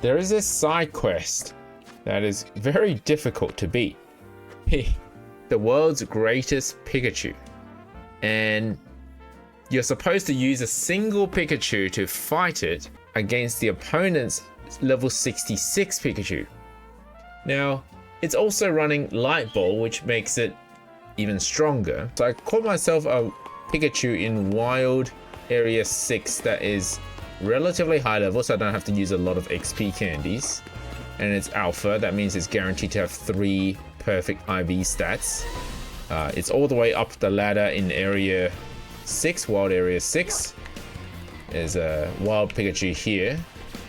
there is this side quest that is very difficult to beat. The world's greatest Pikachu. And you're supposed to use a single Pikachu to fight it against the opponent's level 66 Pikachu. Now, it's also running Light Ball, which makes it even stronger. So I caught myself a Pikachu in Wild Area 6 that is relatively high level, so I don't have to use a lot of XP candies. And it's Alpha, that means it's guaranteed to have 3 perfect IV stats. It's all the way up the ladder in Area 6, Wild Area 6. There's a Wild Pikachu here,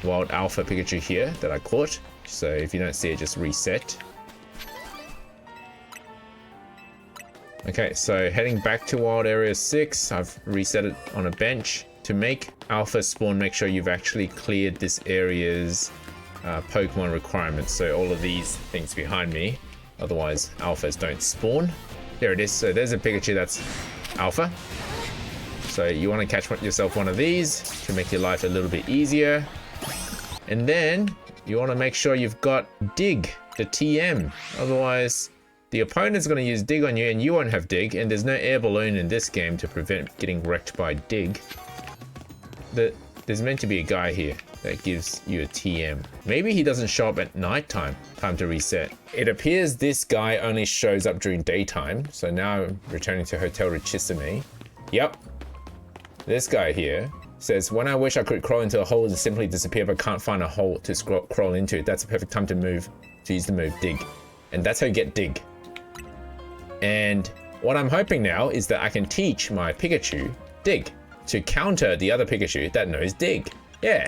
Wild Alpha Pikachu here that I caught. So if you don't see it, just reset. Okay, so heading back to Wild Area 6, I've reset it on a bench. To make Alpha spawn, make sure you've actually cleared this area's Pokemon requirements. So all of these things behind me, otherwise Alphas don't spawn. There it is. So there's a Pikachu that's Alpha. So you want to catch yourself one of these to make your life a little bit easier. And then you want to make sure you've got Dig, the TM. Otherwise, the opponent's going to use Dig on you and you won't have Dig. And there's no air balloon in this game to prevent getting wrecked by Dig. There's meant to be a guy here that gives you a TM. Maybe he doesn't show up at nighttime. Time to reset. It appears this guy only shows up during daytime. So now I'm returning to Hotel Richisime. Yep. This guy here says, when I wish I could crawl into a hole and simply disappear but can't find a hole to crawl into, that's a perfect time to use the move Dig. And that's how you get Dig. And what I'm hoping now is that I can teach my Pikachu Dig to counter the other Pikachu that knows Dig. Yeah.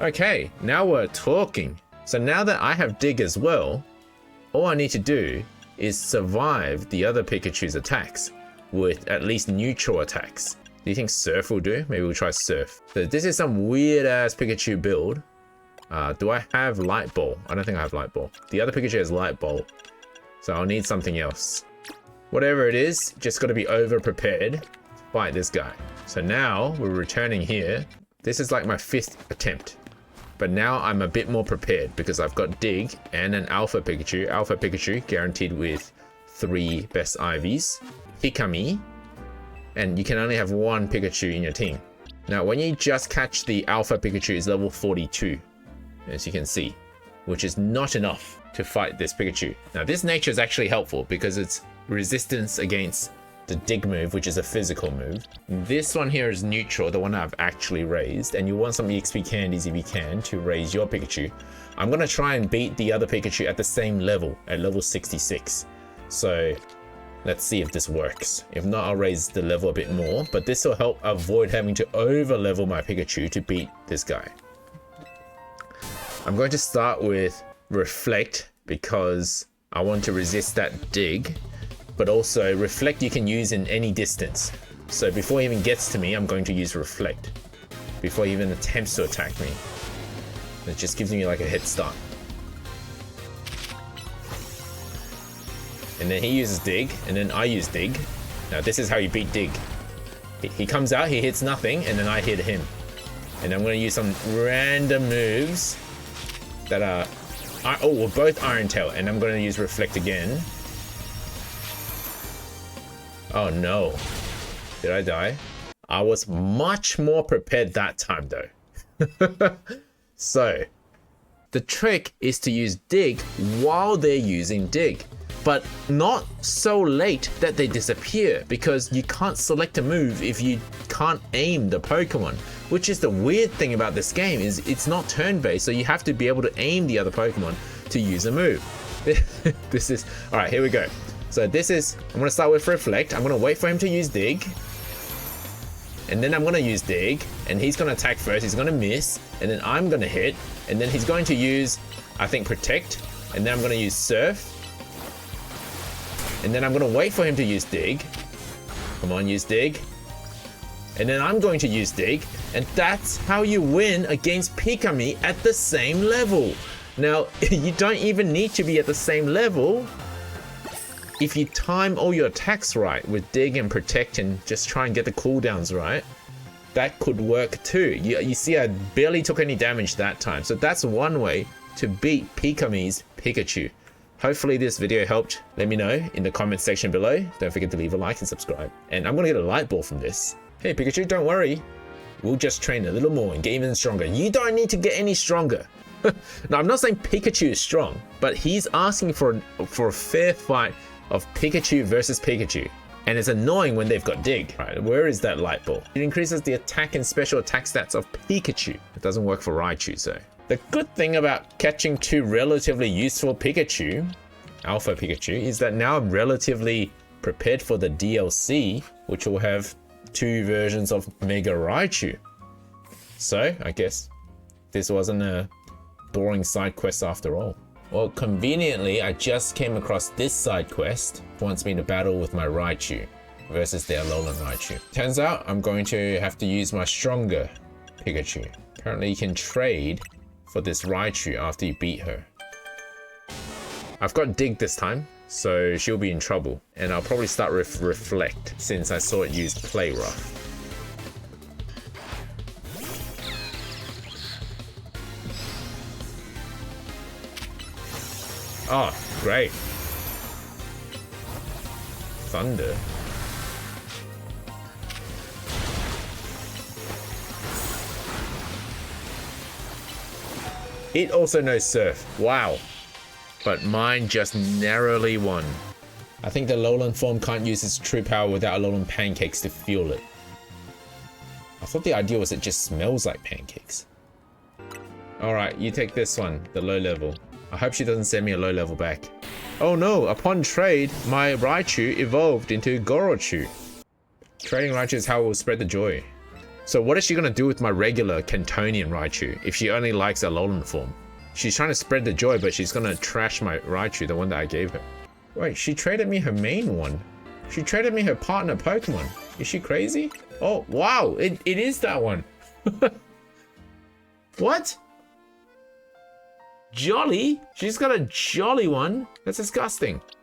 Okay, now we're talking. So now that I have Dig as well, all I need to do is survive the other Pikachu's attacks with at least neutral attacks. Do you think Surf will do? Maybe we'll try Surf. So this is some weird ass Pikachu build. Do I have Light Ball? I don't think I have Light Ball. The other Pikachu has Light Ball. So I'll need something else. Whatever it is, just got to be over prepared to fight this guy. So now we're returning here. This is like my 5th attempt. But now I'm a bit more prepared because I've got Dig and an Alpha Pikachu. Alpha Pikachu guaranteed with 3 best IVs. Pikami. And you can only have 1 Pikachu in your team. Now when you just catch the Alpha Pikachu is level 42. As you can see. Which is not enough to fight this Pikachu. Now this nature is actually helpful because it's resistance against the Dig move, which is a physical move. This one here is neutral, the one I've actually raised, and you want some EXP candies if you can to raise your Pikachu. I'm gonna try and beat the other Pikachu at the same level, at level 66. So let's see if this works. If not, I'll raise the level a bit more, but this will help avoid having to over level my Pikachu to beat this guy. I'm going to start with Reflect because I want to resist that Dig. But also Reflect you can use in any distance. So before he even gets to me, I'm going to use Reflect. Before he even attempts to attack me. It just gives me like a head start. And then he uses Dig, and then I use Dig. Now this is how you beat Dig. He comes out, he hits nothing, and then I hit him. And I'm going to use some random moves that are... oh, well, both Iron Tail, and I'm going to use Reflect again. Oh no. Did I die? I was much more prepared that time though. So, the trick is to use Dig while they're using Dig. But not so late that they disappear because you can't select a move if you can't aim the Pokemon. Which is the weird thing about this game is it's not turn-based, so you have to be able to aim the other Pokemon to use a move. This is... Alright, here we go. So this is, I'm going to start with Reflect. I'm going to wait for him to use Dig. And then I'm going to use Dig. And he's going to attack first. He's going to miss. And then I'm going to hit. And then he's going to use, I think, Protect. And then I'm going to use Surf. And then I'm going to wait for him to use Dig. Come on, use Dig. And then I'm going to use Dig. And that's how you win against Pikami at the same level. Now, you don't even need to be at the same level. If you time all your attacks right with Dig and Protect and just try and get the cooldowns right, that could work too. You see, I barely took any damage that time. So that's one way to beat Pikami's Pikachu. Hopefully this video helped. Let me know in the comment section below. Don't forget to leave a like and subscribe. And I'm gonna get a light ball from this. Hey Pikachu, don't worry. We'll just train a little more and get even stronger. You don't need to get any stronger. Now, I'm not saying Pikachu is strong, but he's asking for a fair fight of Pikachu versus Pikachu. And it's annoying when they've got Dig. Right, where is that light ball? It increases the attack and special attack stats of Pikachu. It doesn't work for Raichu, so. The good thing about catching two relatively useful Pikachu, Alpha Pikachu, is that now I'm relatively prepared for the DLC, which will have 2 versions of Mega Raichu. So, I guess this wasn't a boring side quest after all. Well, conveniently, I just came across this side quest. It wants me to battle with my Raichu versus the Alolan Raichu. Turns out I'm going to have to use my stronger Pikachu. Apparently you can trade for this Raichu after you beat her. I've got Dig this time, so she'll be in trouble. And I'll probably start with Reflect since I saw it use Play Rough. Oh, great. Thunder. It also knows Surf. Wow. But mine just narrowly won. I think the Alolan form can't use its true power without Alolan pancakes to fuel it. I thought the idea was it just smells like pancakes. Alright, you take this one, the low level. I hope she doesn't send me a low level back. Oh no, upon trade, my Raichu evolved into Gorochu. Trading Raichu is how it will spread the joy. So what is she gonna do with my regular Cantonian Raichu if she only likes Alolan form? She's trying to spread the joy, but she's gonna trash my Raichu, the one that I gave her. Wait, she traded me her main one. She traded me her partner Pokemon. Is she crazy? Oh, wow, it is that one. What? Jolly? She's got a Jolly one? That's disgusting.